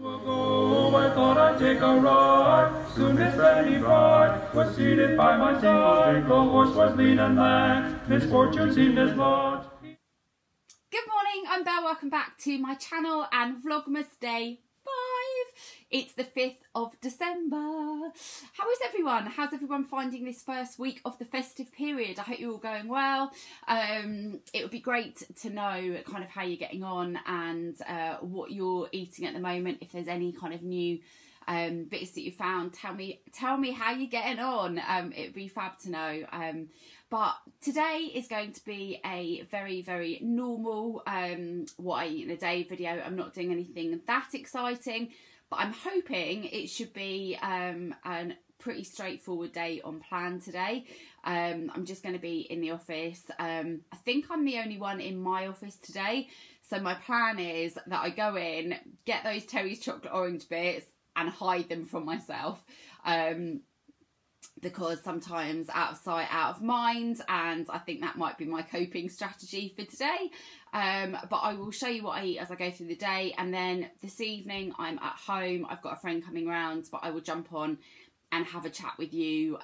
I thought I'd take a ride. Soon Miss Lady Bride was seated by my side. The horse was lean and lank. Misfortune seemed as large. Good morning, I'm Belle. Welcome back to my channel and Vlogmas Day 5. It's the 5th of December. How is everyone? How's everyone finding this first week of the festive period? I hope you're all going well. It would be great to know kind of how you're getting on and what you're eating at the moment. If there's any kind of new bits that you found, tell me how you're getting on. It would be fab to know. But today is going to be a very, very normal what I eat in a day video. I'm not doing anything that exciting, but I'm hoping it should be a pretty straightforward day on plan today. I'm just going to be in the office. I think I'm the only one in my office today. So my plan is that I go in, get those Terry's chocolate orange bits and hide them from myself. Because sometimes out of sight, out of mind, and I think that might be my coping strategy for today. But I will show you what I eat as I go through the day, and then this evening I'm at home. I've got a friend coming round, but I will jump on and have a chat with you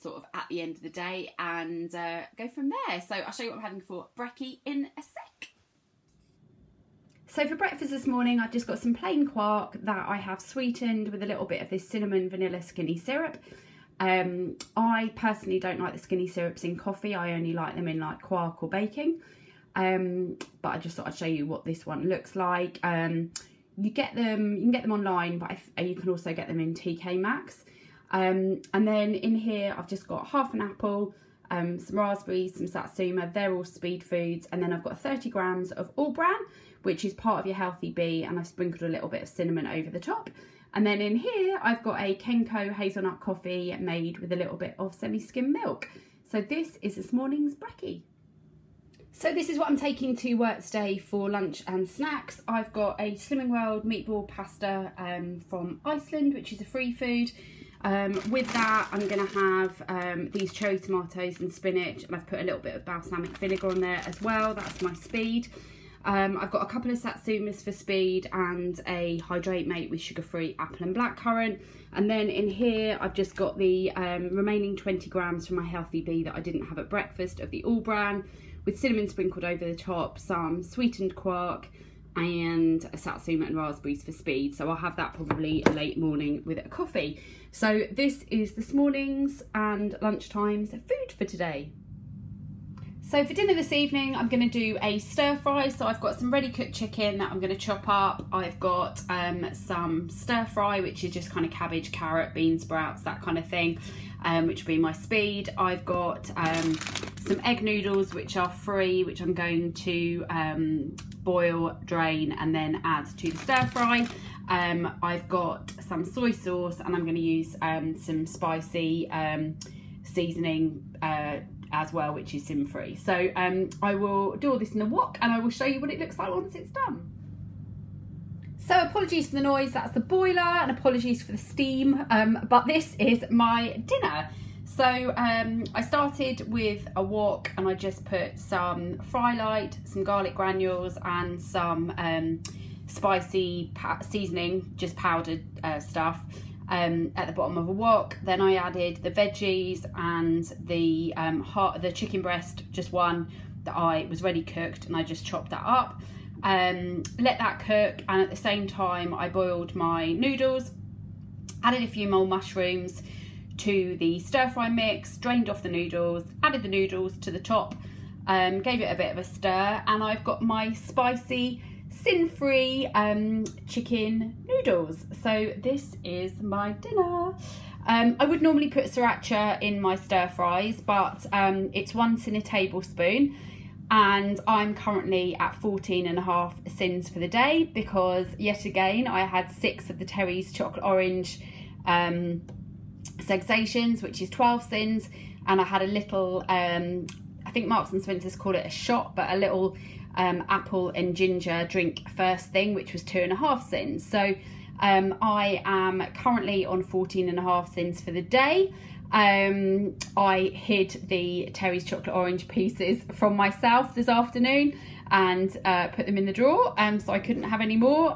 sort of at the end of the day and go from there. So I'll show you what I'm having for brekkie in a sec. So for breakfast this morning, I've just got some plain quark that I have sweetened with a little bit of this cinnamon vanilla skinny syrup. I personally don't like the skinny syrups in coffee. I only like them in like quark or baking. But I just thought I'd show you what this one looks like. You can get them online, but you can also get them in TK Maxx. And then in here, I've just got half an apple, some raspberries, some satsuma. They're all speed foods. And then I've got 30 grams of all bran, which is part of your healthy bee. And I sprinkled a little bit of cinnamon over the top. And then in here, I've got a Kenko hazelnut coffee made with a little bit of semi-skim milk. So this is this morning's brekkie. So this is what I'm taking to work today for lunch and snacks. I've got a Slimming World meatball pasta from Iceland, which is a free food. With that, I'm going to have these cherry tomatoes and spinach, and I've put a little bit of balsamic vinegar on there as well. That's my speed. I've got a couple of satsumas for speed and a hydrate mate with sugar-free apple and blackcurrant. And then in here, I've just got the remaining 20 grams from my healthy bee that I didn't have at breakfast of the all bran with cinnamon sprinkled over the top, some sweetened quark and a satsuma and raspberries for speed. So I'll have that probably late morning with a coffee. So this is this morning's and lunchtime's food for today. So for dinner this evening, I'm going to do a stir fry. So I've got some ready cooked chicken that I'm going to chop up. I've got some stir fry, which is just kind of cabbage, carrot, bean sprouts, that kind of thing, which will be my speed. I've got some egg noodles, which are free, which I'm going to boil, drain, and then add to the stir fry. I've got some soy sauce, and I'm going to use some spicy seasoning as well, which is sin free. So I will do all this in a wok and I will show you what it looks like once it's done. So apologies for the noise, that's the boiler, and apologies for the steam, but this is my dinner. So I started with a wok and I just put some fry light, some garlic granules and some spicy seasoning, just powdered stuff, at the bottom of a wok. Then I added the veggies and the chicken breast, just one that I was ready cooked, and I just chopped that up. Let that cook, and at the same time I boiled my noodles, added a few more mushrooms to the stir fry mix, drained off the noodles, added the noodles to the top, gave it a bit of a stir, and I've got my spicy sin-free chicken noodles. So this is my dinner. I would normally put sriracha in my stir fries, but it's once in a tablespoon, and I'm currently at 14.5 sins for the day because yet again I had 6 of the Terry's chocolate orange segsations, which is 12 sins, and I had a little I think Marks and Spencer's call it a shot, but a little apple and ginger drink first thing, which was 2.5 sins. So I am currently on 14.5 sins for the day. I hid the Terry's chocolate orange pieces from myself this afternoon and put them in the drawer, so I couldn't have any more.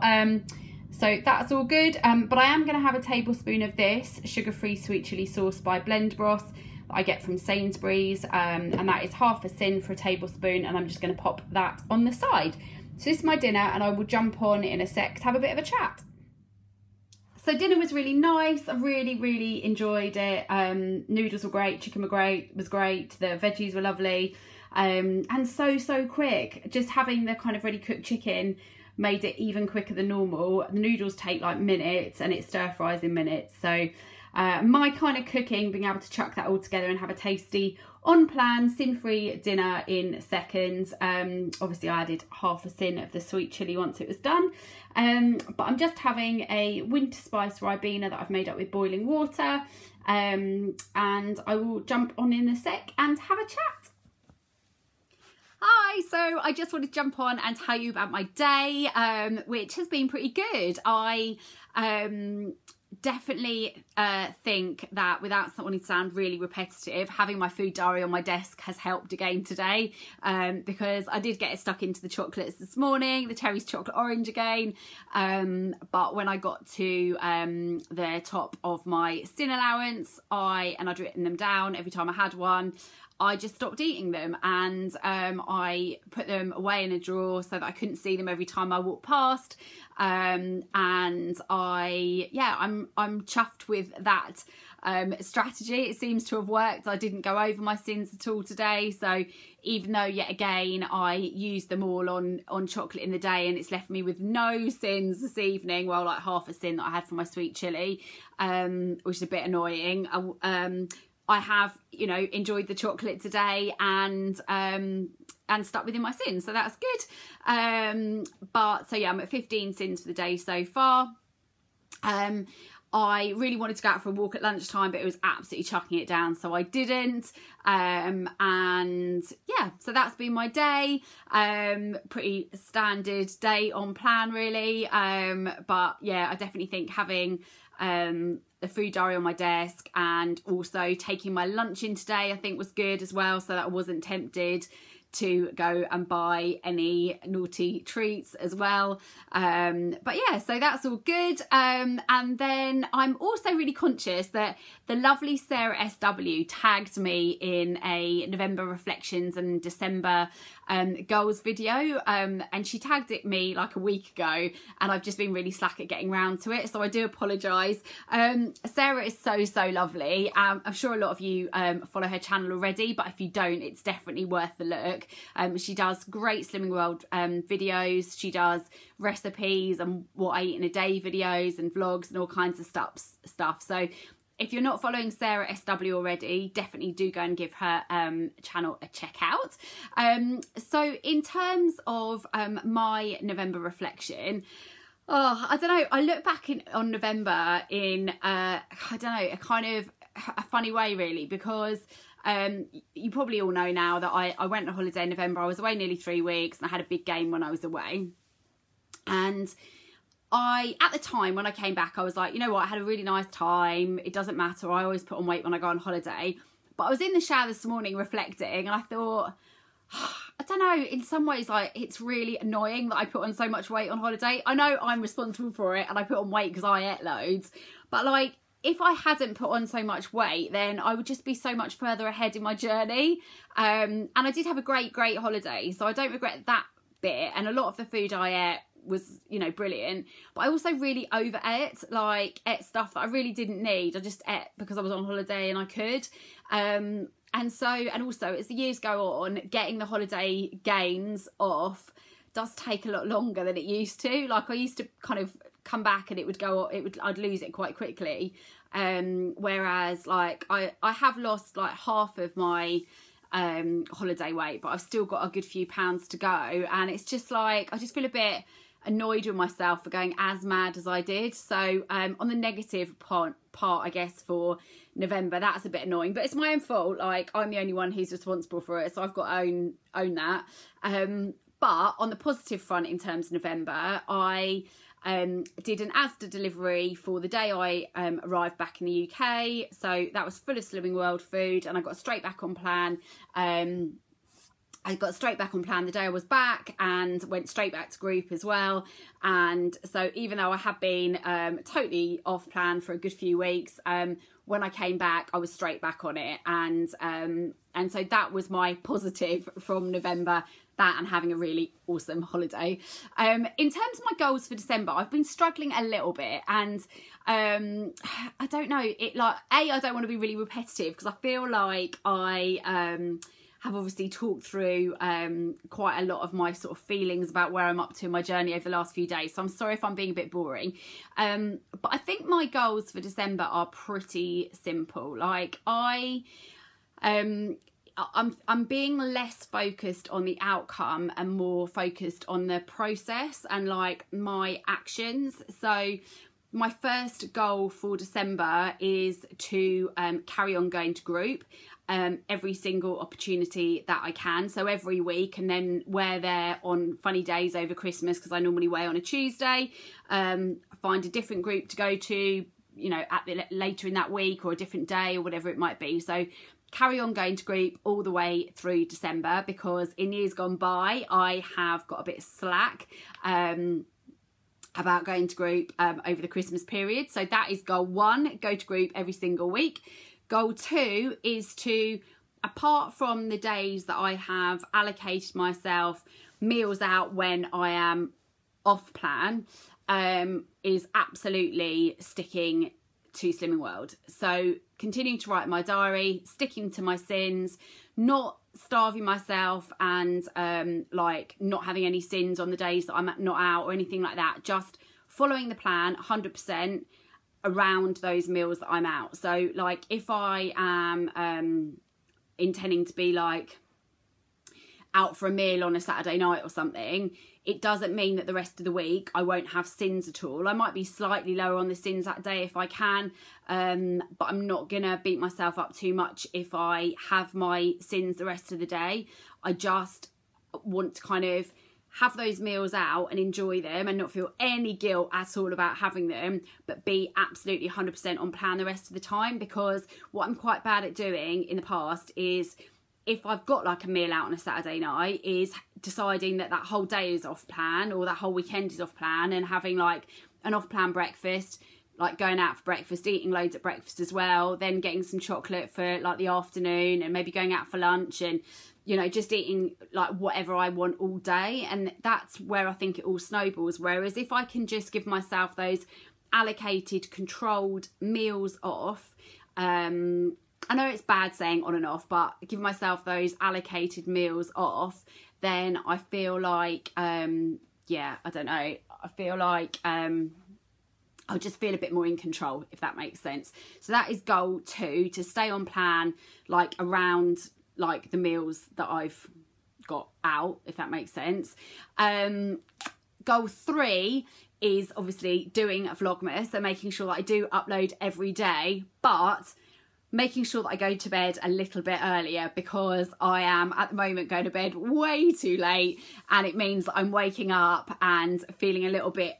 So that's all good, but I am going to have a tablespoon of this sugar-free sweet chilli sauce by Blend Bros that I get from Sainsbury's, and that is half a sin for a tablespoon, and I'm just going to pop that on the side. So this is my dinner, and I will jump on in a sec to have a bit of a chat. So dinner was really nice. I really enjoyed it. Noodles were great, chicken was great, the veggies were lovely, and so quick. Just having the kind of ready cooked chicken made it even quicker than normal. The noodles take like minutes and it stir fries in minutes. So my kind of cooking, being able to chuck that all together and have a tasty, on plan, sin-free dinner in seconds. Obviously I added half a sin of the sweet chilli once it was done. But I'm just having a winter spice ribena that I've made up with boiling water. And I will jump on in a sec and have a chat. Hi, so I just wanted to jump on and tell you about my day, which has been pretty good. I definitely think that, without wanting to sound really repetitive, having my food diary on my desk has helped again today, because I did get it stuck into the chocolates this morning, the Terry's chocolate orange again, but when I got to the top of my sin allowance, and I'd written them down every time I had one, I just stopped eating them, and I put them away in a drawer so that I couldn't see them every time I walked past. And I'm chuffed with that strategy. It seems to have worked. I didn't go over my sins at all today, so even though yet again I used them all on chocolate in the day, and it's left me with no sins this evening, well, like half a sin that I had for my sweet chilli, which is a bit annoying. I have, you know, enjoyed the chocolate today and stuck within my sins, so that's good. But so yeah, I'm at 15 sins for the day so far. I really wanted to go out for a walk at lunchtime, but it was absolutely chucking it down, so I didn't. And yeah, so that's been my day. Pretty standard day on plan, really. But yeah, I definitely think having the food diary on my desk and also taking my lunch in today, I think was good as well, so that I wasn't tempted to go and buy any naughty treats as well. But yeah, so that's all good. And then I'm also really conscious that the lovely Sarah SW tagged me in a November reflections and December goals video, and she tagged it me like a week ago, and I've just been really slack at getting round to it, so I do apologise. Sarah is so lovely. I'm sure a lot of you follow her channel already, but if you don't, it's definitely worth the look. She does great Slimming World videos. She does recipes and what I eat in a day videos and vlogs and all kinds of stuff. So if you're not following Sarah SW already, definitely do go and give her channel a check out. So in terms of my November reflection, I don't know, I look back on November in, I don't know, a kind of a funny way really, because you probably all know now that I went on holiday in November. I was away nearly 3 weeks and I had a big game when I was away. And at the time when I came back, I was like, you know what, I had a really nice time. It doesn't matter. I always put on weight when I go on holiday. But I was in the shower this morning reflecting, and I thought, I don't know, in some ways, like, it's really annoying that I put on so much weight on holiday. I know I'm responsible for it and I put on weight because I ate loads. But like, if I hadn't put on so much weight, then I would just be so much further ahead in my journey. And I did have a great holiday, so I don't regret that bit. And a lot of the food I ate was, you know, brilliant. But I also really over ate, like ate stuff that I really didn't need. I just ate because I was on holiday and I could. And also as the years go on, getting the holiday gains off does take a lot longer than it used to. Like, I used to kind of come back and I'd lose it quite quickly. Whereas like I have lost like half of my holiday weight, but I've still got a good few pounds to go, and it's just like I just feel a bit annoyed with myself for going as mad as I did. So on the negative part, I guess, for November, that's a bit annoying, but it's my own fault. Like, I'm the only one who's responsible for it, so I've got to own that. But on the positive front, in terms of November, I did an Asda delivery for the day I arrived back in the UK. So that was full of Slimming World food, and I got straight back on plan. I got straight back on plan the day I was back and went straight back to group as well. And so even though I had been totally off plan for a good few weeks, when I came back, I was straight back on it. And so that was my positive from November, that and having a really awesome holiday. In terms of my goals for December, I've been struggling a little bit, and I don't know, I don't want to be really repetitive because I feel like I have obviously talked through quite a lot of my sort of feelings about where I'm up to in my journey over the last few days. So I'm sorry if I'm being a bit boring. But I think my goals for December are pretty simple. Like I'm being less focused on the outcome and more focused on the process and like my actions. So my first goal for December is to carry on going to group every single opportunity that I can, so every week, and then wear there on funny days over Christmas because I normally weigh on a Tuesday, find a different group to go to, you know, later in that week or a different day or whatever it might be. So carry on going to group all the way through December, because in years gone by I have got a bit of slack about going to group over the Christmas period. So that is goal 1, go to group every single week. Goal 2 is to, apart from the days that I have allocated myself meals out when I am off plan, is absolutely sticking to Slimming World. So continuing to write my diary, sticking to my sins, not starving myself and like not having any sins on the days that I'm not out or anything like that, just following the plan 100% around those meals that I'm out. So like if I am intending to be like out for a meal on a Saturday night or something, it doesn't mean that the rest of the week I won't have sins at all. I might be slightly lower on the sins that day if I can, but I'm not gonna beat myself up too much if I have my sins the rest of the day. I just want to kind of have those meals out and enjoy them and not feel any guilt at all about having them, but be absolutely 100% on plan the rest of the time. Because what I'm quite bad at doing in the past is, if I've got like a meal out on a Saturday night, is deciding that that whole day is off plan or that whole weekend is off plan, and having like an off plan breakfast, like going out for breakfast, eating loads at breakfast as well, then getting some chocolate for like the afternoon, and maybe going out for lunch, and you know, just eating like whatever I want all day. And that's where I think it all snowballs. Whereas if I can just give myself those allocated, controlled meals off, I know it's bad saying on and off, but give myself those allocated meals off, then I feel like, yeah, I don't know, I feel like I'll just feel a bit more in control, if that makes sense. So that is goal 2, to stay on plan, like around like the meals that I've got out, if that makes sense. Goal 3 is obviously doing a Vlogmas, so making sure that I do upload every day, but making sure that I go to bed a little bit earlier, because I am at the moment going to bed way too late, and it means that I'm waking up and feeling a little bit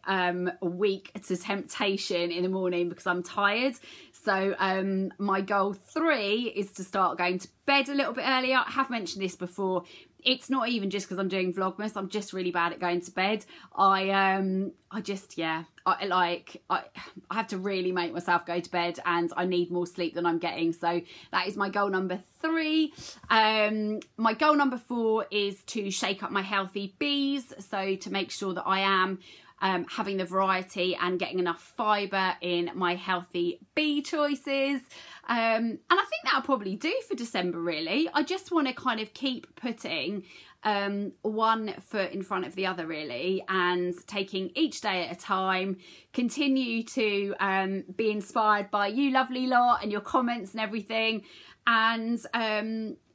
weak to temptation in the morning because I'm tired. So my goal 3 is to start going to bed a little bit earlier. I have mentioned this before. It's not even just because I'm doing Vlogmas. I'm just really bad at going to bed. I have to really make myself go to bed, and I need more sleep than I'm getting. So that is my goal number 3. My goal number 4 is to shake up my healthy Bs. So to make sure that I am having the variety and getting enough fibre in my healthy B choices. And I think that'll probably do for December, really. I just want to kind of keep putting one foot in front of the other, really, and taking each day at a time. Continue to be inspired by you lovely lot and your comments and everything. And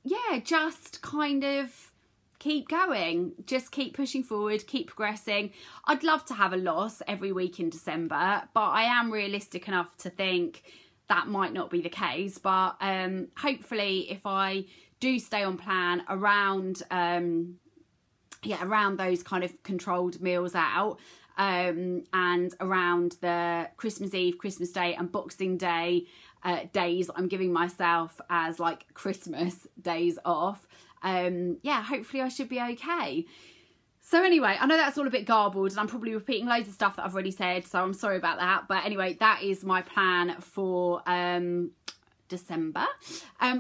yeah, just kind of keep going, just keep pushing forward, keep progressing. I'd love to have a loss every week in December, but I am realistic enough to think that might not be the case. But hopefully, if I do stay on plan around around those kind of controlled meals out, and around the Christmas Eve, Christmas Day and Boxing Day days I'm giving myself as like Christmas days off, yeah, hopefully I should be okay. So anyway, I know that's all a bit garbled and I'm probably repeating loads of stuff that I've already said, so I'm sorry about that. But anyway, that is my plan for December.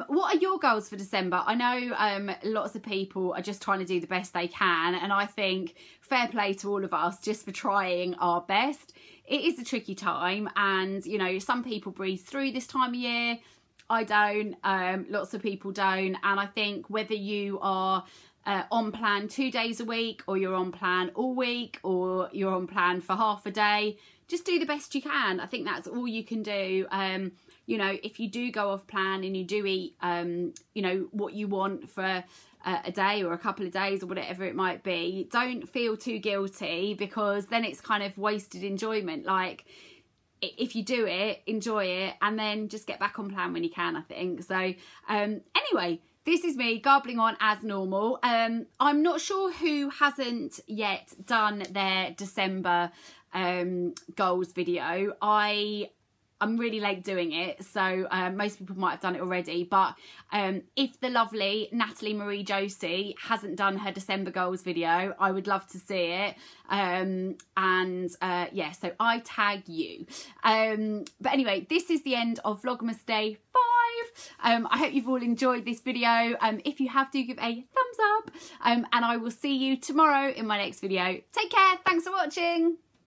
What are your goals for December? I know lots of people are just trying to do the best they can, and I think fair play to all of us just for trying our best. It is a tricky time, and you know, some people breeze through this time of year. I don't, lots of people don't, and I think whether you are on plan 2 days a week, or you're on plan all week, or you're on plan for half a day, just do the best you can. I think that's all you can do. You know, if you do go off plan and you do eat, you know, what you want for a day or a couple of days or whatever it might be, don't feel too guilty, because then it's kind of wasted enjoyment. Like, if you do it, enjoy it, and then just get back on plan when you can, I think. So anyway, this is me garbling on as normal. I'm not sure who hasn't yet done their December goals video. I'm really late doing it, so most people might have done it already. But if the lovely Natalie Marie Josey hasn't done her December goals video, I would love to see it. Yeah, so I tag you. But anyway, this is the end of Vlogmas Day 5. I hope you've all enjoyed this video. If you have, do give a thumbs up. And I will see you tomorrow in my next video. Take care. Thanks for watching.